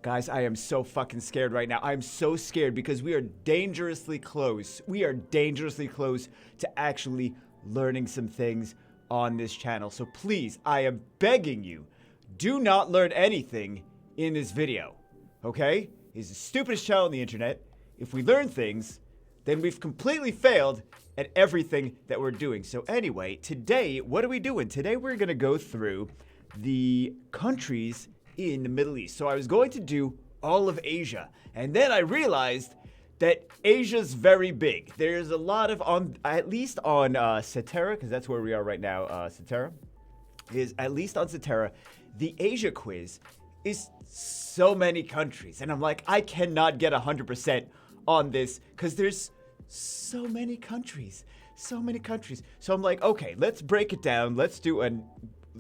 Guys, I am so fucking scared right now. I'm so scared because we are dangerously close. We are dangerously close to actually learning some things on this channel. So please, I am begging you, do not learn anything in this video. Okay? It's the stupidest channel on the internet. If we learn things, then we've completely failed at everything that we're doing. So anyway, today, what are we doing? Today we're going to go through the countries in the Middle East. So I was going to do all of Asia, and then I realized that Asia's very big. There's a lot of, at least on Seterra, because that's where we are right now, Seterra, is at least on Seterra, the Asia quiz is so many countries. And I'm like, I cannot get 100% on this because there's so many countries. So many countries. So I'm like, okay, let's break it down. Let's do a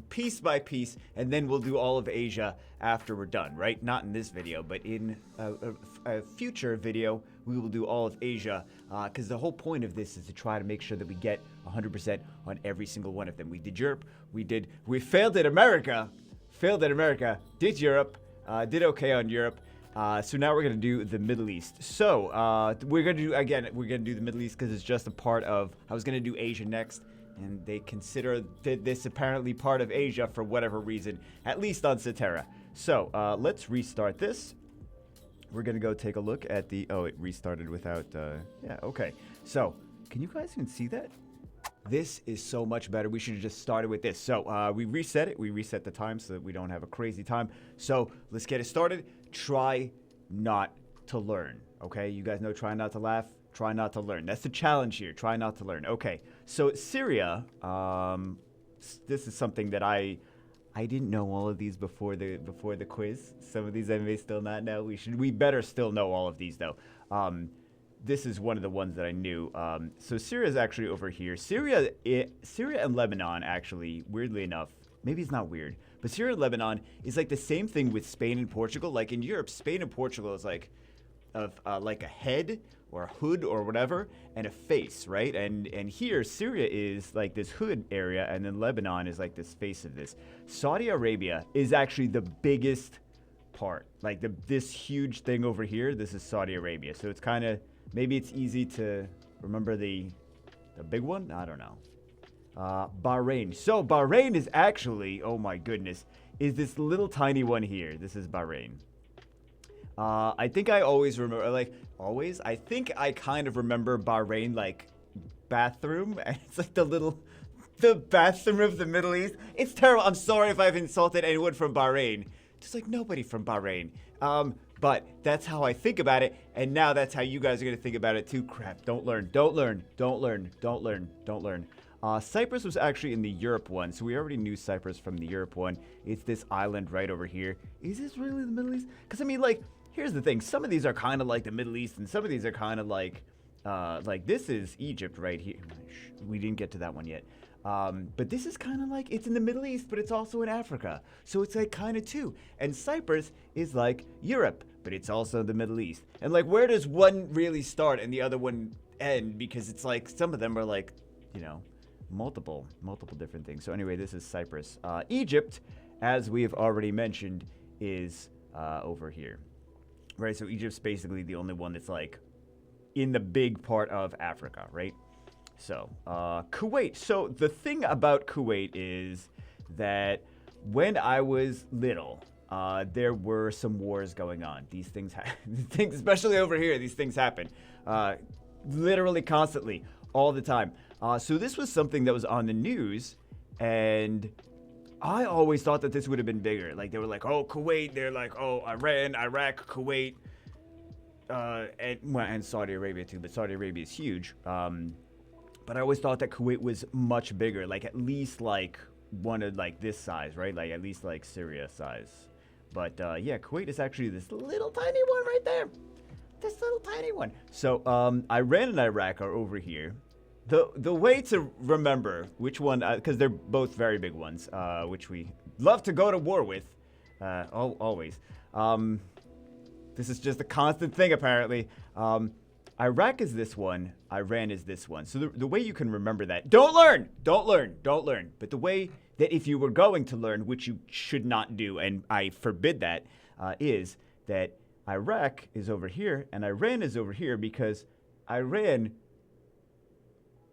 piece by piece, and then we'll do all of Asia after we're done, right? Not in this video, but in a future video, we will do all of Asia, because the whole point of this is to try to make sure that we get 100% on every single one of them. We did Europe, we failed at America, did Europe, did okay on Europe. So now we're going to do the Middle East. So we're going to do the Middle East because it's just a part of, I was going to do Asia next, and they consider this apparently part of Asia for whatever reason, at least on Seterra. So let's restart this. We're going to go take a look at the, oh, it restarted without, yeah, okay. So can you guys even see that? This is so much better. We should have just started with this. So we reset it. We reset the time so that we don't have a crazy time. So let's get it started. Try not to learn, okay? You guys know try not to laugh. Try not to learn. That's the challenge here. Try not to learn. Okay, so Syria, this is something that I didn't know all of these before the quiz. Some of these I may still not know. We better still know all of these though. This is one of the ones that I knew. So Syria is actually over here. Syria and Lebanon, actually, weirdly enough, maybe it's not weird, but Syria and Lebanon is like the same thing with Spain and Portugal. Like in Europe, Spain and Portugal is like a head or a hood or whatever, and a face, right? And here, Syria is like this hood area, and then Lebanon is like this face of this. Saudi Arabia is actually the biggest part. Like this huge thing over here, this is Saudi Arabia. So it's kind of, maybe it's easy to remember the big one? I don't know. Bahrain. So Bahrain is actually, oh my goodness, is this little tiny one here. This is Bahrain. I think I always remember, I think I kind of remember Bahrain like bathroom. And it's like the bathroom of the Middle East. It's terrible. I'm sorry if I've insulted anyone from Bahrain. Just like nobody from Bahrain. But that's how I think about it. And now that's how you guys are going to think about it too. Crap. Don't learn. Cyprus was actually in the Europe one. So we already knew Cyprus from the Europe one. It's this island right over here. Is this really the Middle East? Because I mean, like, here's the thing. Some of these are kind of like the Middle East, and some of these are kind of like this is Egypt right here. We didn't get to that one yet. But this is kind of like, it's in the Middle East, but it's also in Africa. So it's like kind of two. And Cyprus is like Europe, but it's also the Middle East. And like, where does one really start and the other one end? Because it's like, some of them are like, you know, multiple different things. So anyway, this is Cyprus. Egypt, as we have already mentioned, is over here. Right, so Egypt's basically the only one that's like in the big part of Africa, right? So, Kuwait. So the thing about Kuwait is that when I was little, there were some wars going on. These things, especially over here, these things happen literally constantly, all the time. So this was something that was on the news, and I always thought that this would have been bigger. Like, they were like, oh, Kuwait. They're like, oh, Iran, Iraq, Kuwait, and Saudi Arabia too. But Saudi Arabia is huge. But I always thought that Kuwait was much bigger. Like, at least like one of like this size, right? Like at least like Syria size. But yeah, Kuwait is actually this little tiny one right there. This little tiny one. So Iran and Iraq are over here. The way to remember which one, because they're both very big ones, which we love to go to war with, always. This is just a constant thing, apparently. Iraq is this one, Iran is this one. So the way you can remember that, don't learn. But the way that if you were going to learn, which you should not do, and I forbid that, is that Iraq is over here and Iran is over here because Iran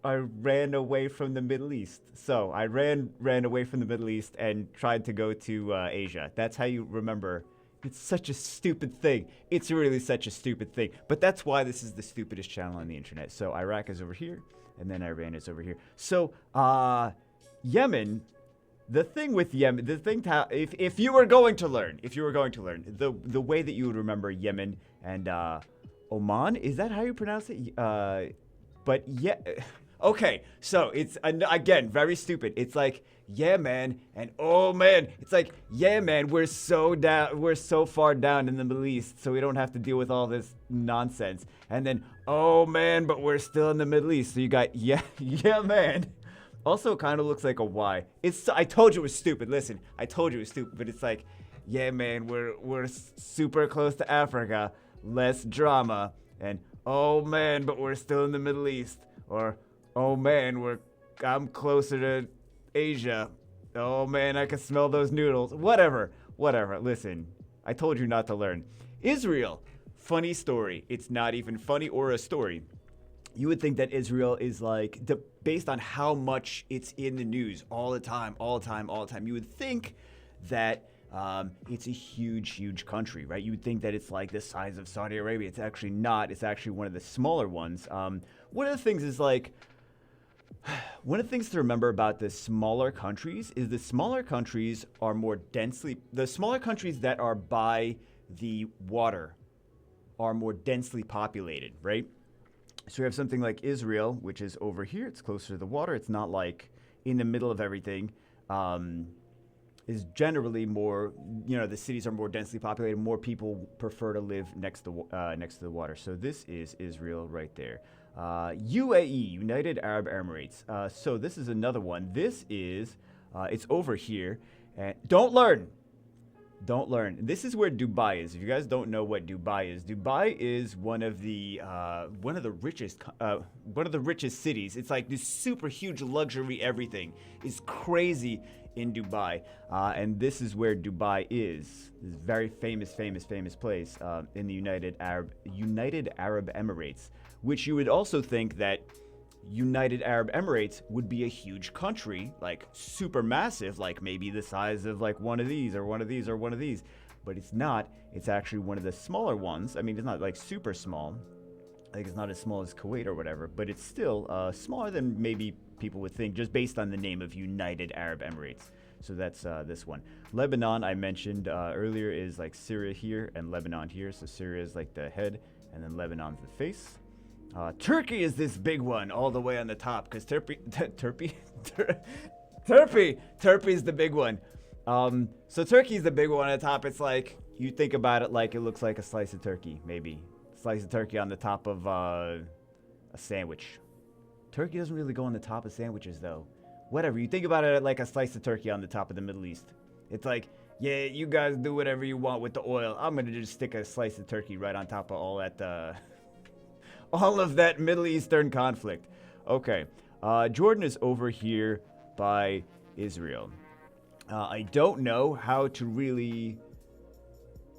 away from the Middle East. So Iran ran away from the Middle East and tried to go to Asia. That's how you remember. It's such a stupid thing. It's really such a stupid thing. But that's why this is the stupidest channel on the internet. So Iraq is over here, and then Iran is over here. So Yemen, the thing with Yemen, if you were going to learn, the way that you would remember Yemen and Oman, is that how you pronounce it? But yeah. Okay, so it's, again, very stupid. It's like, yeah, man, and oh, man. It's like, yeah, man, we're so far down in the Middle East, so we don't have to deal with all this nonsense. And then, oh, man, but we're still in the Middle East. So you got, yeah, man. Also, kind of looks like a Y. I told you it was stupid. Listen, I told you it was stupid, but it's like, yeah, man, we're super close to Africa. Less drama. And, oh, man, but we're still in the Middle East. Or, oh man, I'm closer to Asia. Oh man, I can smell those noodles. Whatever. Listen, I told you not to learn. Israel, funny story. It's not even funny or a story. You would think that Israel is like, based on how much it's in the news all the time. You would think that it's a huge country, right? You would think that it's like the size of Saudi Arabia. It's actually not. It's actually one of the smaller ones. One of the things to remember about the smaller countries is the smaller countries that are by the water are more densely populated, right? So we have something like Israel, which is over here. It's closer to the water. It's not like in the middle of everything. Is generally more, the cities are more densely populated. More people prefer to live next to the water. So this is Israel right there. UAE, United Arab Emirates. So this is another one. This is, it's over here. And don't learn. This is where Dubai is. If you guys don't know what Dubai is one of the richest cities. It's like this super huge luxury. Everything is crazy in Dubai, and this is where Dubai is. This very famous place in the United Arab Emirates, which you would also think that United Arab Emirates would be a huge country, like super massive, like maybe the size of like one of these, but it's not. It's actually one of the smaller ones. I mean, it's not like super small. Like it's not as small as Kuwait or whatever, but it's still smaller than maybe people would think, just based on the name of United Arab Emirates. So that's this one. Lebanon, I mentioned earlier, is like Syria here and Lebanon here. So Syria is like the head, and then Lebanon's the face. Turkey is this big one all the way on the top, because Turkey is the big one. So Turkey's the big one on the top. It's like, you think about it like it looks like a slice of turkey, maybe. Slice of turkey on the top of a sandwich. Turkey doesn't really go on the top of sandwiches, though. Whatever, you think about it like a slice of turkey on the top of the Middle East. It's like, yeah, you guys do whatever you want with the oil. I'm going to just stick a slice of turkey right on top of all that, all of that Middle Eastern conflict. Okay, Jordan is over here by Israel. I don't know how to really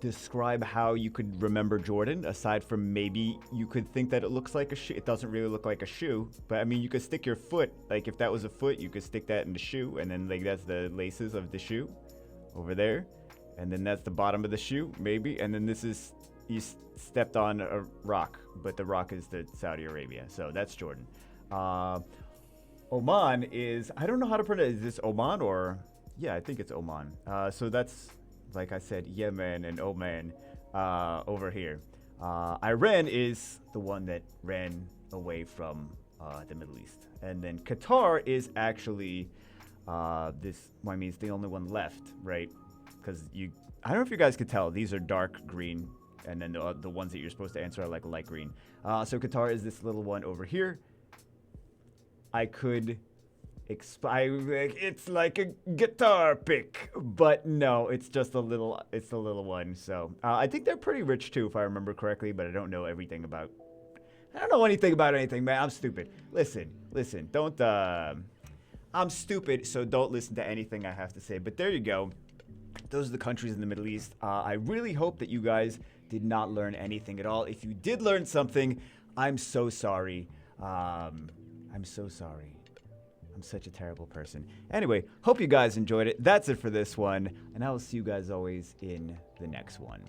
describe how you could remember Jordan, aside from maybe you could think that it looks like a shoe. It doesn't really look like a shoe, but I mean, you could stick your foot, like if that was a foot, you could stick that in the shoe, and then like that's the laces of the shoe over there, and then that's the bottom of the shoe, maybe, and then this is, you stepped on a rock, but the rock is the Saudi Arabia, so that's Jordan. Oman is, I don't know how to pronounce it. Is this Oman or, yeah, I think it's Oman. So that's, like I said, Yemen and Oman over here. Iran is the one that ran away from the Middle East. And then Qatar is actually it's the only one left, right? Because I don't know if you guys could tell, these are dark green, and then the ones that you're supposed to answer are like light green. So Qatar is this little one over here. I could it's like a guitar pick, but no, it's just a little one. So I think they're pretty rich too, if I remember correctly, but I don't know anything about anything, man. I'm stupid. Listen, don't I'm stupid, so don't listen to anything I have to say. But there you go. those are the countries in the Middle East. I really hope that you guys did not learn anything at all. If you did learn something, I'm so sorry. I'm so sorry. I'm such a terrible person. Anyway, hope you guys enjoyed it. That's it for this one, and I will see you guys always in the next one.